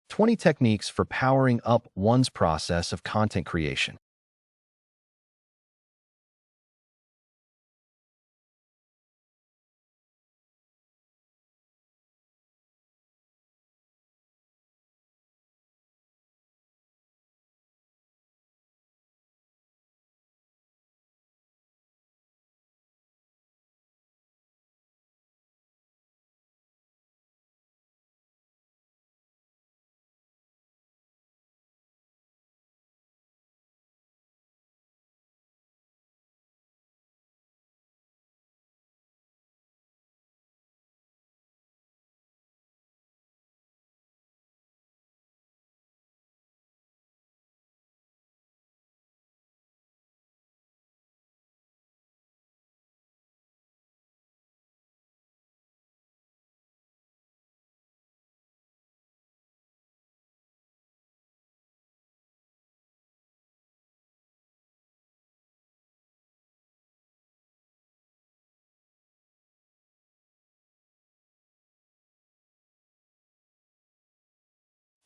20 techniques for powering up one's process of content creation.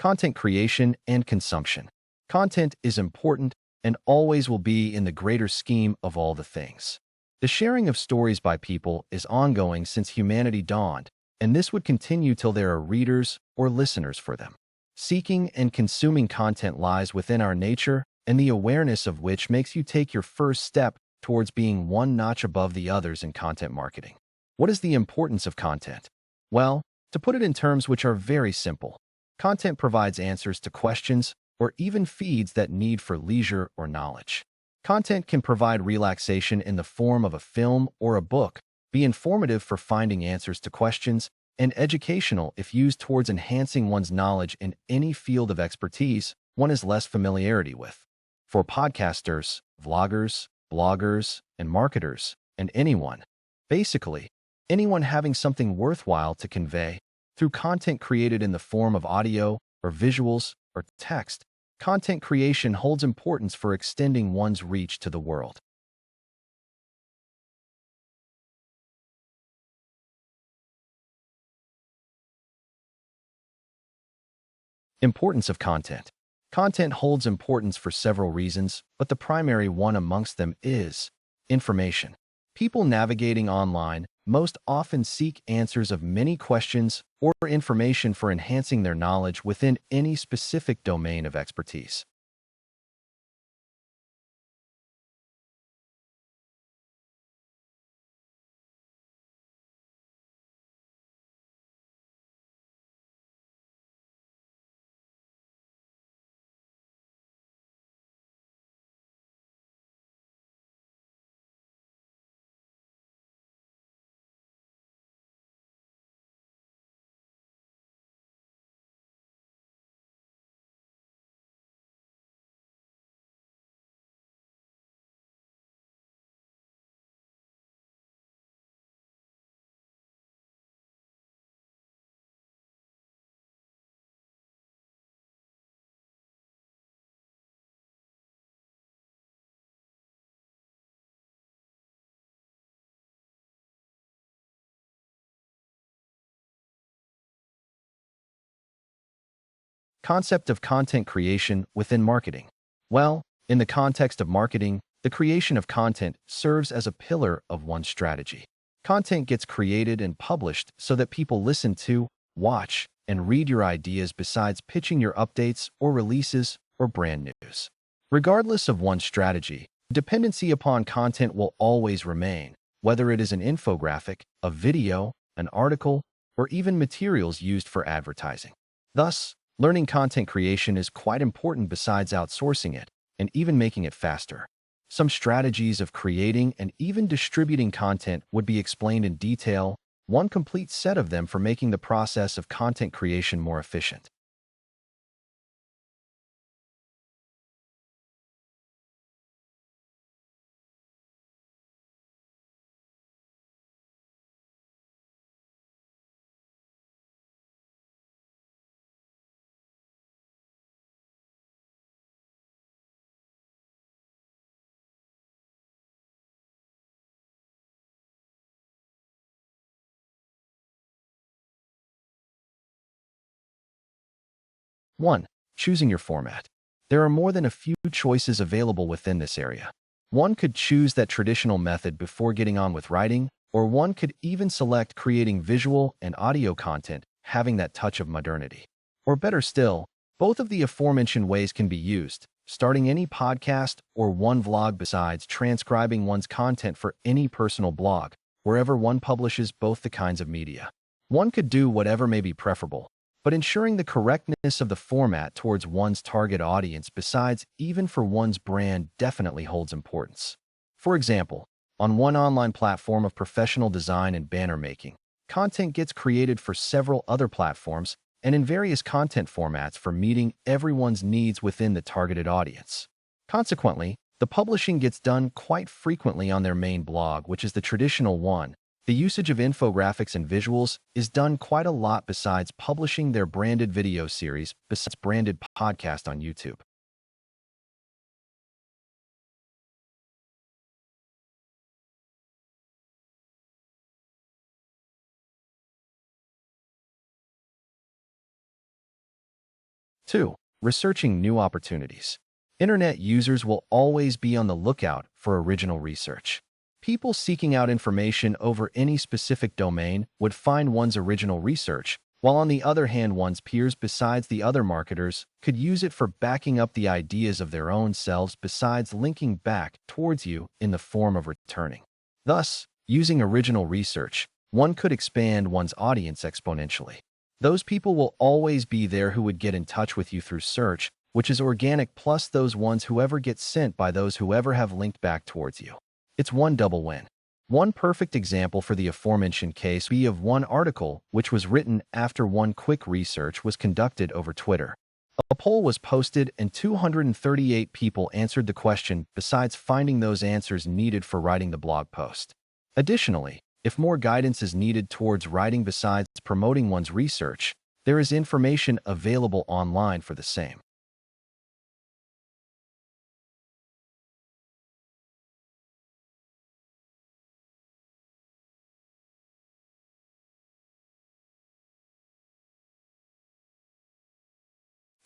Content creation and consumption. Content is important and always will be in the greater scheme of all the things. The sharing of stories by people is ongoing since humanity dawned, and this would continue till there are readers or listeners for them. Seeking and consuming content lies within our nature, and the awareness of which makes you take your first step towards being one notch above the others in content marketing. What is the importance of content? Well, to put it in terms which are very simple, content provides answers to questions or even feeds that need for leisure or knowledge. Content can provide relaxation in the form of a film or a book, be informative for finding answers to questions, and educational if used towards enhancing one's knowledge in any field of expertise one has less familiarity with. For podcasters, vloggers, bloggers, and marketers, and basically, anyone having something worthwhile to convey, through content created in the form of audio or visuals or text, content creation holds importance for extending one's reach to the world. Importance of content. Content holds importance for several reasons, but the primary one amongst them is information. People navigating online most often seek answers of many questions or information for enhancing their knowledge within any specific domain of expertise. Concept of content creation within marketing. Well, in the context of marketing, the creation of content serves as a pillar of one's strategy. Content gets created and published so that people listen to, watch, and read your ideas besides pitching your updates or releases or brand news. Regardless of one's strategy, dependency upon content will always remain, whether it is an infographic, a video, an article, or even materials used for advertising. Thus, learning content creation is quite important besides outsourcing it and even making it faster. Some strategies of creating and even distributing content would be explained in detail, one complete set of them for making the process of content creation more efficient. 1. Choosing your format. There are more than a few choices available within this area. One could choose that traditional method before getting on with writing, or one could even select creating visual and audio content, having that touch of modernity. Or better still, both of the aforementioned ways can be used, starting any podcast or one vlog besides transcribing one's content for any personal blog, wherever one publishes both the kinds of media. One could do whatever may be preferable, but ensuring the correctness of the format towards one's target audience besides even for one's brand definitely holds importance. For example, on one online platform of professional design and banner making, content gets created for several other platforms and in various content formats for meeting everyone's needs within the targeted audience. Consequently, the publishing gets done quite frequently on their main blog, which is the traditional one. The usage of infographics and visuals is done quite a lot besides publishing their branded video series, besides branded podcast on YouTube. Two, researching new opportunities. Internet users will always be on the lookout for original research. People seeking out information over any specific domain would find one's original research, while on the other hand one's peers besides the other marketers could use it for backing up the ideas of their own selves besides linking back towards you in the form of returning. Thus, using original research, one could expand one's audience exponentially. Those people will always be there who would get in touch with you through search, which is organic, plus those ones whoever get sent by those whoever have linked back towards you. It's one double win. One perfect example for the aforementioned case be of one article which was written after one quick research was conducted over Twitter. A poll was posted and 238 people answered the question besides finding those answers needed for writing the blog post. Additionally, if more guidance is needed towards writing besides promoting one's research, there is information available online for the same.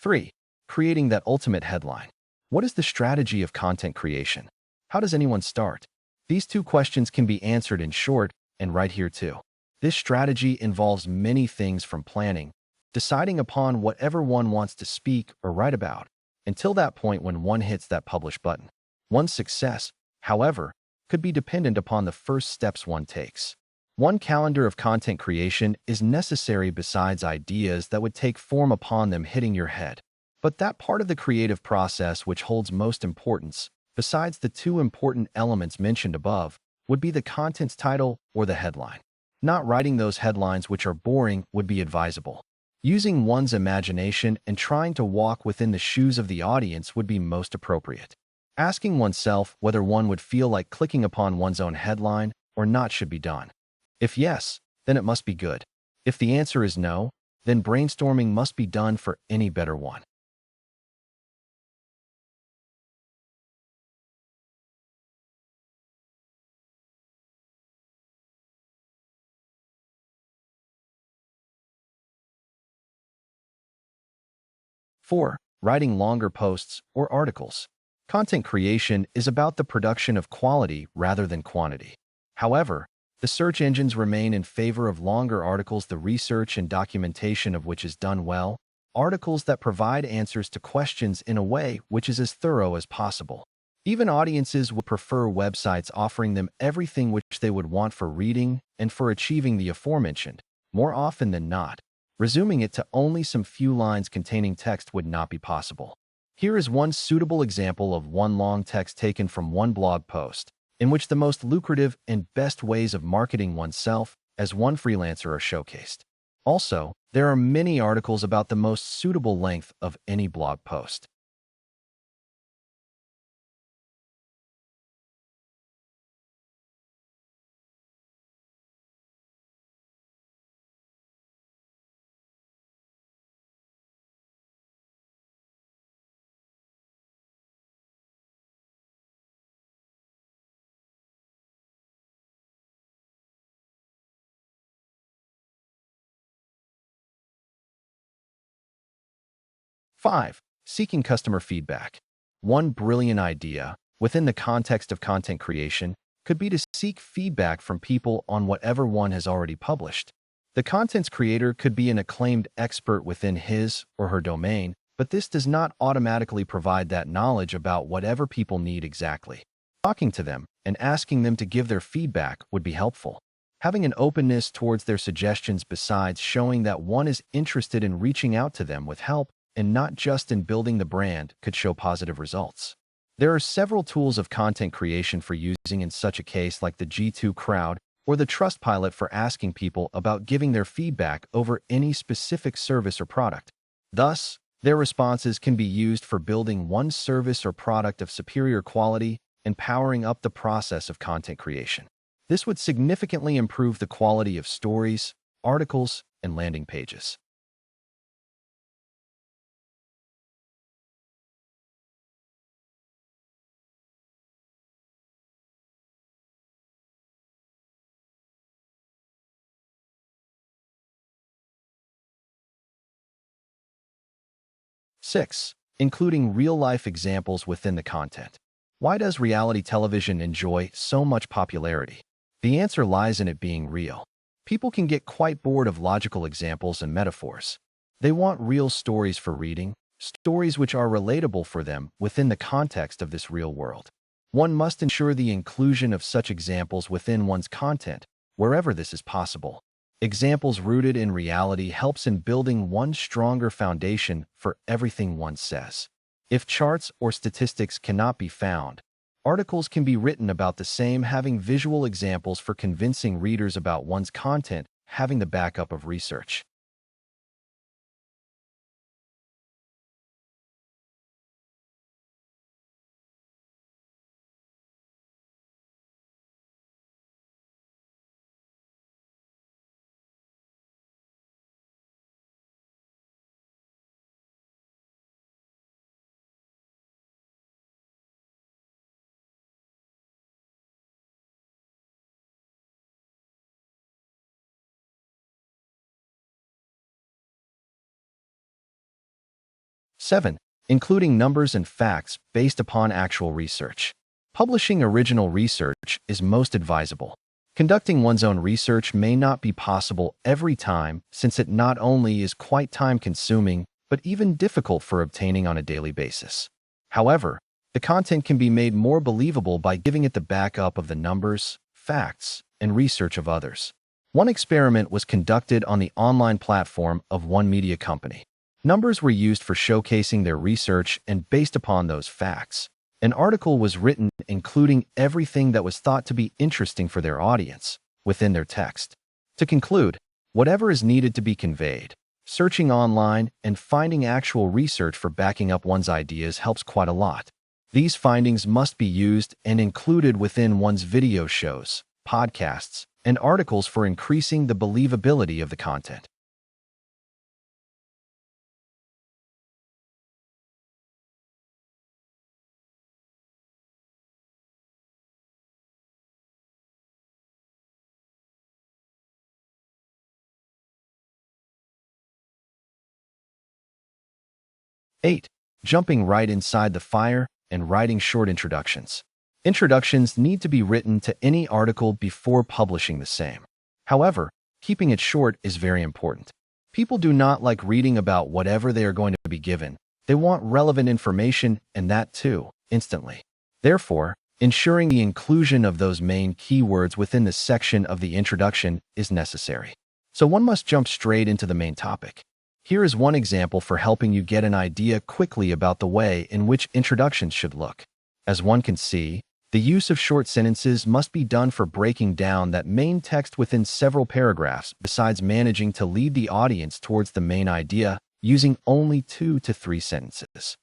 Three, creating that ultimate headline. What is the strategy of content creation? How does anyone start? These two questions can be answered in short and right here too. This strategy involves many things from planning, deciding upon whatever one wants to speak or write about, until that point when one hits that publish button. One's success, however, could be dependent upon the first steps one takes. One calendar of content creation is necessary besides ideas that would take form upon them hitting your head. But that part of the creative process which holds most importance, besides the two important elements mentioned above, would be the content's title or the headline. Not writing those headlines which are boring would be advisable. Using one's imagination and trying to walk within the shoes of the audience would be most appropriate. Asking oneself whether one would feel like clicking upon one's own headline or not should be done. If yes, then it must be good. If the answer is no, then brainstorming must be done for any better one. Four, writing longer posts or articles. Content creation is about the production of quality rather than quantity. However, the search engines remain in favor of longer articles, the research and documentation of which is done well, articles that provide answers to questions in a way which is as thorough as possible. Even audiences would prefer websites offering them everything which they would want for reading and for achieving the aforementioned, more often than not. Resuming it to only some few lines containing text would not be possible. Here is one suitable example of one long text taken from one blog post, in which the most lucrative and best ways of marketing oneself as one freelancer are showcased. Also, there are many articles about the most suitable length of any blog post. 5. Seeking customer feedback. One brilliant idea, within the context of content creation, could be to seek feedback from people on whatever one has already published. The content's creator could be an acclaimed expert within his or her domain, but this does not automatically provide that knowledge about whatever people need exactly. Talking to them and asking them to give their feedback would be helpful. Having an openness towards their suggestions besides showing that one is interested in reaching out to them with help and not just in building the brand could show positive results. There are several tools of content creation for using in such a case, like the G2 Crowd or the Trustpilot, for asking people about giving their feedback over any specific service or product. Thus, their responses can be used for building one service or product of superior quality and powering up the process of content creation. This would significantly improve the quality of stories, articles, and landing pages. Six, including real-life examples within the content. Why does reality television enjoy so much popularity? The answer lies in it being real. People can get quite bored of logical examples and metaphors. They want real stories for reading, stories which are relatable for them within the context of this real world. One must ensure the inclusion of such examples within one's content, wherever this is possible. Examples rooted in reality helps in building one stronger foundation for everything one says. If charts or statistics cannot be found, articles can be written about the same, having visual examples for convincing readers about one's content, having the backup of research. Seven, including numbers and facts based upon actual research. Publishing original research is most advisable. Conducting one's own research may not be possible every time, since it not only is quite time-consuming, but even difficult for obtaining on a daily basis. However, the content can be made more believable by giving it the backup of the numbers, facts, and research of others. One experiment was conducted on the online platform of one media company. Numbers were used for showcasing their research, and based upon those facts, an article was written including everything that was thought to be interesting for their audience within their text. To conclude, whatever is needed to be conveyed, searching online and finding actual research for backing up one's ideas helps quite a lot. These findings must be used and included within one's video shows, podcasts, and articles for increasing the believability of the content. Eight, jumping right inside the fire and writing short introductions. Introductions need to be written to any article before publishing the same. However, keeping it short is very important. People do not like reading about whatever they are going to be given. They want relevant information, and that too, instantly. Therefore, ensuring the inclusion of those main keywords within the section of the introduction is necessary. So one must jump straight into the main topic. Here is one example for helping you get an idea quickly about the way in which introductions should look. As one can see, the use of short sentences must be done for breaking down that main text within several paragraphs, besides managing to lead the audience towards the main idea using only 2 to 3 sentences.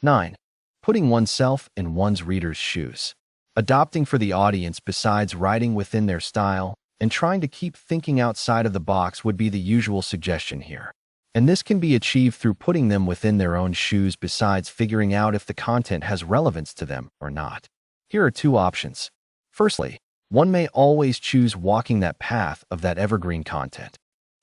9. Putting oneself in one's reader's shoes. Adopting for the audience besides writing within their style and trying to keep thinking outside of the box would be the usual suggestion here. And this can be achieved through putting them within their own shoes besides figuring out if the content has relevance to them or not. Here are two options. Firstly, one may always choose walking that path of that evergreen content.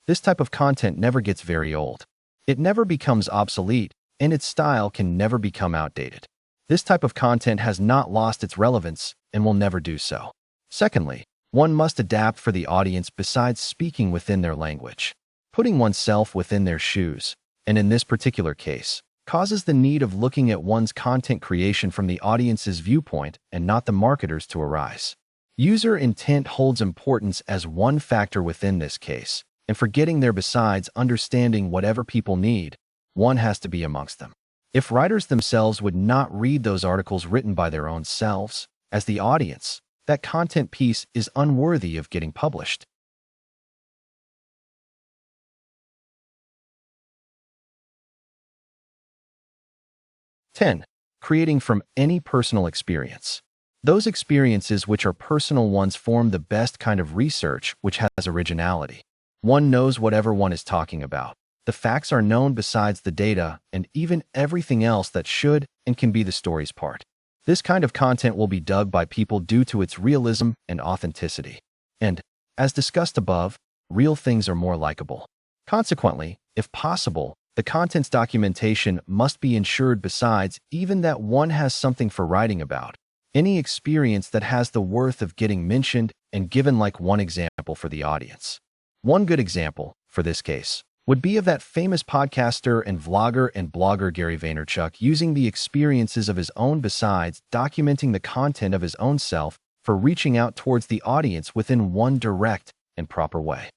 This type of content never gets very old. It never becomes obsolete, and its style can never become outdated. This type of content has not lost its relevance and will never do so. Secondly, one must adapt for the audience besides speaking within their language. Putting oneself within their shoes, and in this particular case, causes the need of looking at one's content creation from the audience's viewpoint and not the marketer's to arise. User intent holds importance as one factor within this case, and for getting there besides understanding whatever people need, one has to be amongst them. If writers themselves would not read those articles written by their own selves, as the audience, that content piece is unworthy of getting published. Ten. Creating from any personal experience. Those experiences which are personal ones form the best kind of research which has originality. One knows whatever one is talking about. The facts are known besides the data and even everything else that should and can be the story's part. This kind of content will be dug by people due to its realism and authenticity. And, as discussed above, real things are more likable. Consequently, if possible, the content's documentation must be ensured besides even that one has something for writing about. Any experience that has the worth of getting mentioned and given like one example for the audience. One good example, for this case, would be of that famous podcaster and vlogger and blogger Gary Vaynerchuk using the experiences of his own besides documenting the content of his own self for reaching out towards the audience within one direct and proper way.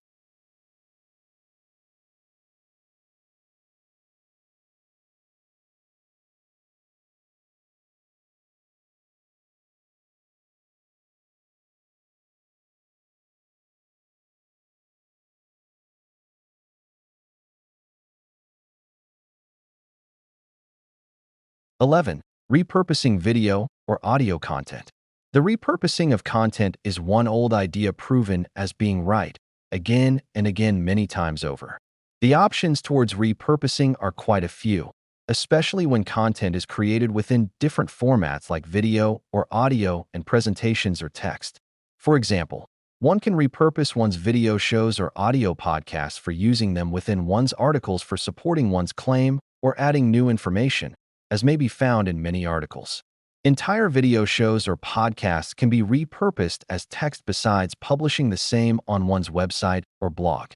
Eleven. Repurposing video or audio content. The repurposing of content is one old idea proven as being right, again and again many times over. The options towards repurposing are quite a few, especially when content is created within different formats like video or audio and presentations or text. For example, one can repurpose one's video shows or audio podcasts for using them within one's articles for supporting one's claim or adding new information, as may be found in many articles. Entire video shows or podcasts can be repurposed as text besides publishing the same on one's website or blog.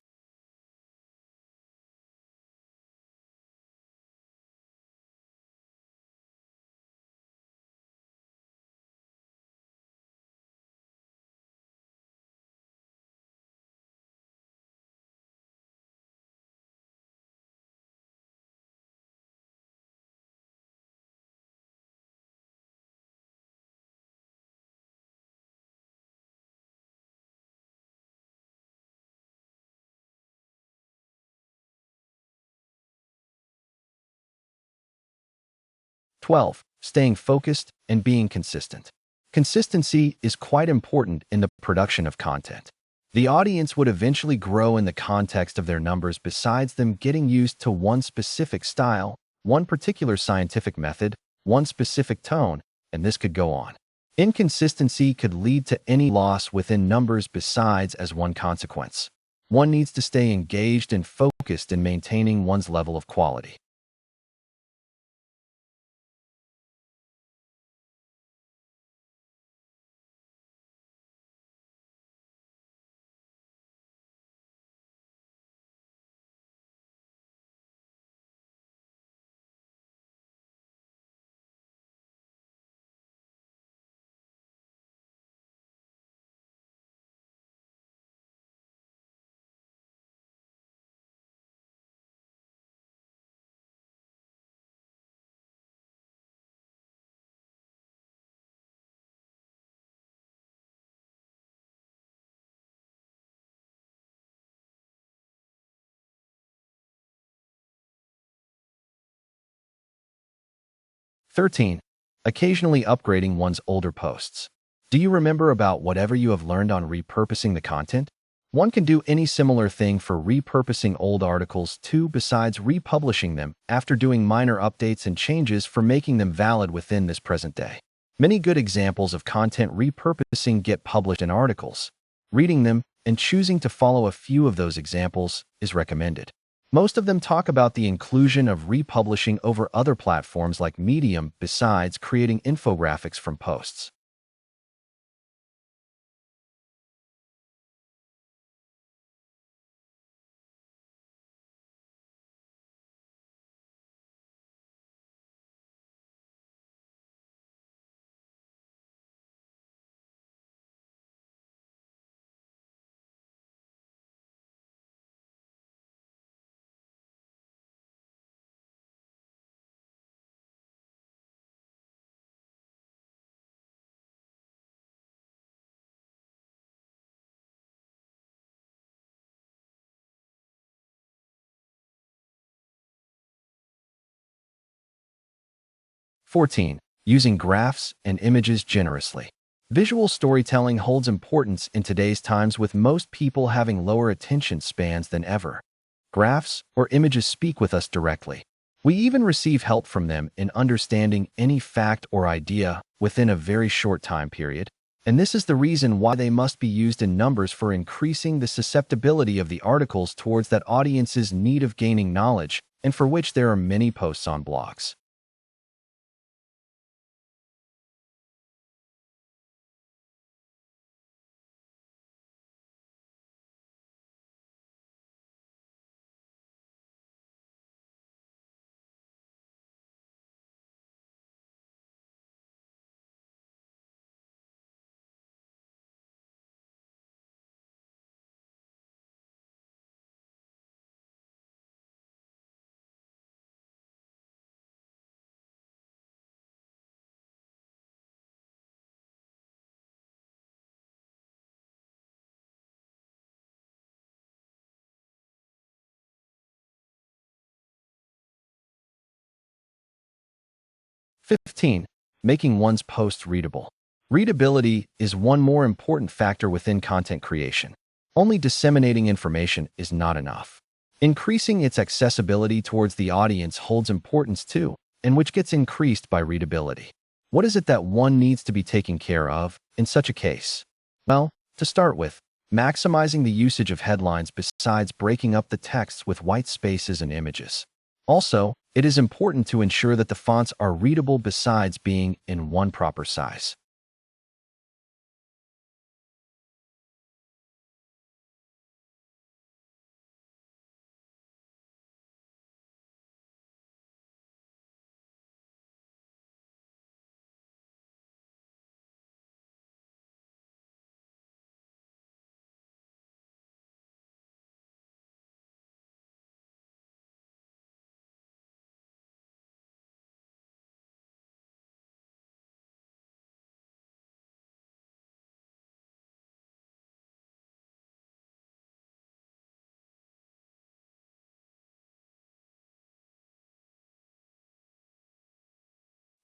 Twelve. Staying focused and being consistent. Consistency is quite important in the production of content. The audience would eventually grow in the context of their numbers besides them getting used to one specific style, one particular scientific method, one specific tone, and this could go on. Inconsistency could lead to any loss within numbers besides as one consequence. One needs to stay engaged and focused in maintaining one's level of quality. 13. Occasionally upgrading one's older posts. Do you remember about whatever you have learned on repurposing the content? One can do any similar thing for repurposing old articles too, besides republishing them after doing minor updates and changes for making them valid within this present day. Many good examples of content repurposing get published in articles. Reading them and choosing to follow a few of those examples is recommended. Most of them talk about the inclusion of republishing over other platforms like Medium besides creating infographics from posts. 14. Using graphs and images generously. Visual storytelling holds importance in today's times with most people having lower attention spans than ever. Graphs or images speak with us directly. We even receive help from them in understanding any fact or idea within a very short time period. And this is the reason why they must be used in numbers for increasing the susceptibility of the articles towards that audience's need of gaining knowledge, and for which there are many posts on blogs. 15. Making one's posts readable. Readability is one more important factor within content creation. Only disseminating information is not enough. Increasing its accessibility towards the audience holds importance too, and which gets increased by readability. What is it that one needs to be taken care of in such a case? Well, to start with, maximizing the usage of headlines besides breaking up the texts with white spaces and images. Also, it is important to ensure that the fonts are readable besides being in one proper size.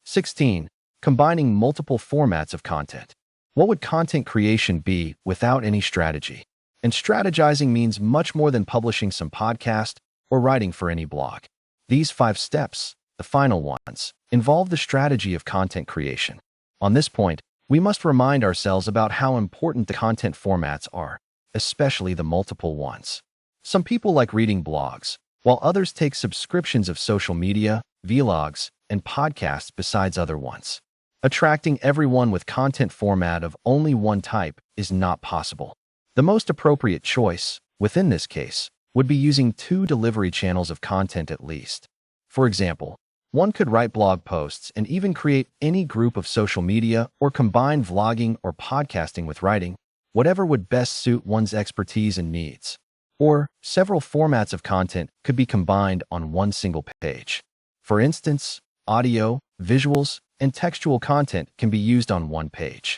16. Combining multiple formats of content. What would content creation be without any strategy? And strategizing means much more than publishing some podcast or writing for any blog. These 5 steps, the final ones, involve the strategy of content creation. On this point, we must remind ourselves about how important the content formats are, especially the multiple ones. Some people like reading blogs, while others take subscriptions of social media, vlogs, and podcasts besides other ones. Attracting everyone with content format of only one type is not possible. The most appropriate choice, within this case, would be using 2 delivery channels of content at least. For example, one could write blog posts and even create any group of social media or combine vlogging or podcasting with writing, whatever would best suit one's expertise and needs. Or several formats of content could be combined on one single page. For instance, audio, visuals, and textual content can be used on one page.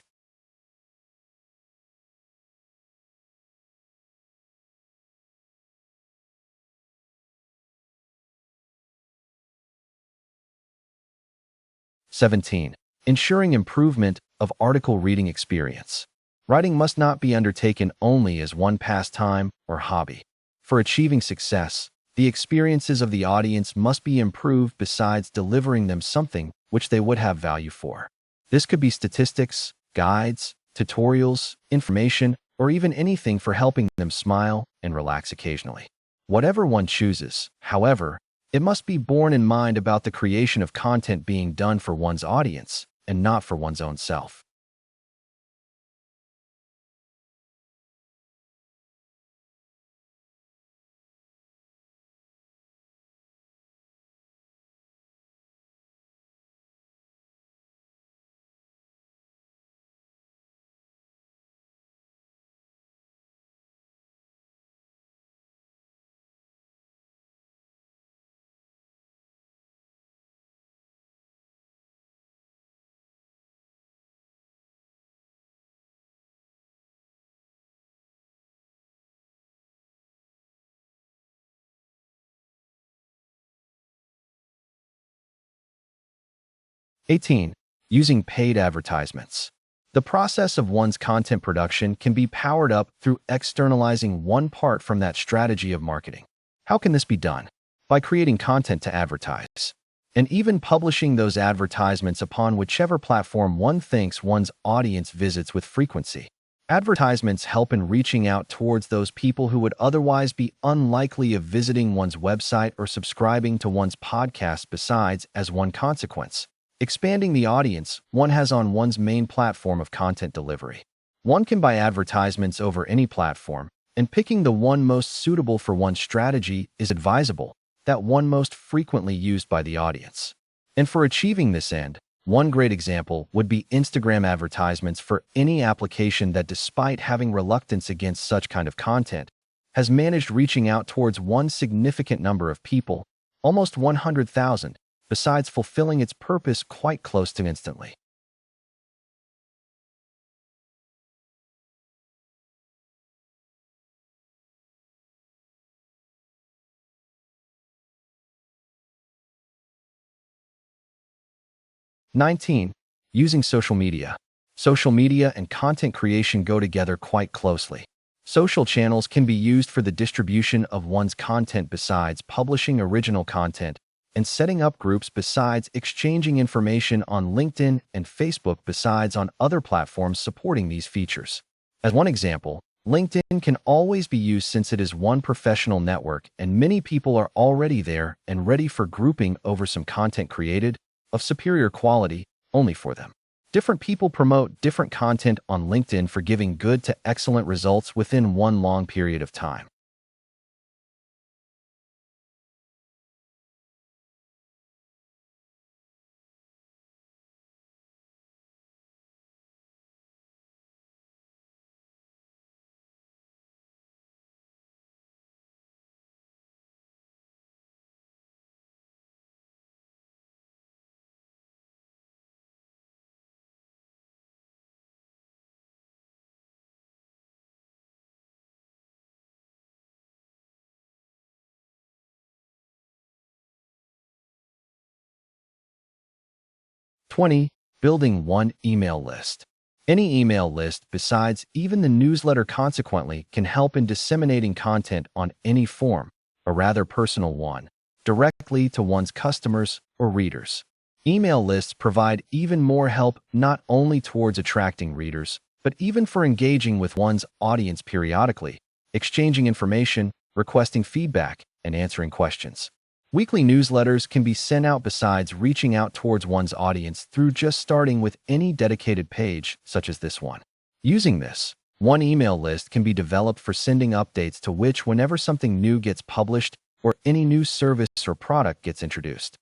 17. Ensuring improvement of article reading experience. Writing must not be undertaken only as one pastime or hobby. For achieving success, the experiences of the audience must be improved besides delivering them something which they would have value for. This could be statistics, guides, tutorials, information, or even anything for helping them smile and relax occasionally. Whatever one chooses, however, it must be borne in mind about the creation of content being done for one's audience and not for one's own self. '18. Using paid advertisements. The process of one's content production can be powered up through externalizing one part from that strategy of marketing. How can this be done? By creating content to advertise, and even publishing those advertisements upon whichever platform one thinks one's audience visits with frequency. Advertisements help in reaching out towards those people who would otherwise be unlikely of visiting one's website or subscribing to one's podcast besides as one consequence. Expanding the audience one has on one's main platform of content delivery. One can buy advertisements over any platform, and picking the one most suitable for one's strategy is advisable, that one most frequently used by the audience. And for achieving this end, one great example would be Instagram advertisements for any application that, despite having reluctance against such kind of content, has managed reaching out towards one significant number of people, almost 100,000, besides fulfilling its purpose quite close to instantly. '19. Using social media. Social media and content creation go together quite closely. Social channels can be used for the distribution of one's content besides publishing original content, and setting up groups besides exchanging information on LinkedIn and Facebook besides on other platforms supporting these features. As one example, LinkedIn can always be used since it is one professional network and many people are already there and ready for grouping over some content created of superior quality only for them. Different people promote different content on LinkedIn for giving good to excellent results within one long period of time. '20. Building one email list. Any email list besides even the newsletter consequently can help in disseminating content on any form, a rather personal one, directly to one's customers or readers. Email lists provide even more help not only towards attracting readers, but even for engaging with one's audience periodically, exchanging information, requesting feedback, and answering questions. Weekly newsletters can be sent out besides reaching out towards one's audience through just starting with any dedicated page, such as this one. Using this, one email list can be developed for sending updates to which whenever something new gets published or any new service or product gets introduced.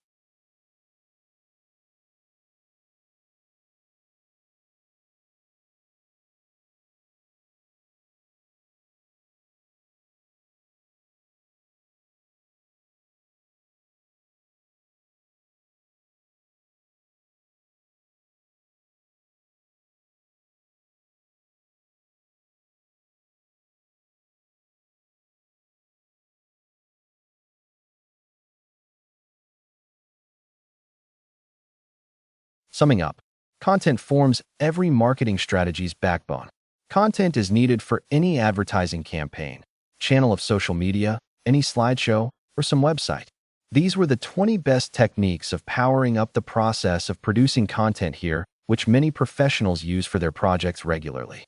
Summing up, content forms every marketing strategy's backbone. Content is needed for any advertising campaign, channel of social media, any slideshow, or some website. These were the 20 best techniques of powering up the process of producing content here, which many professionals use for their projects regularly.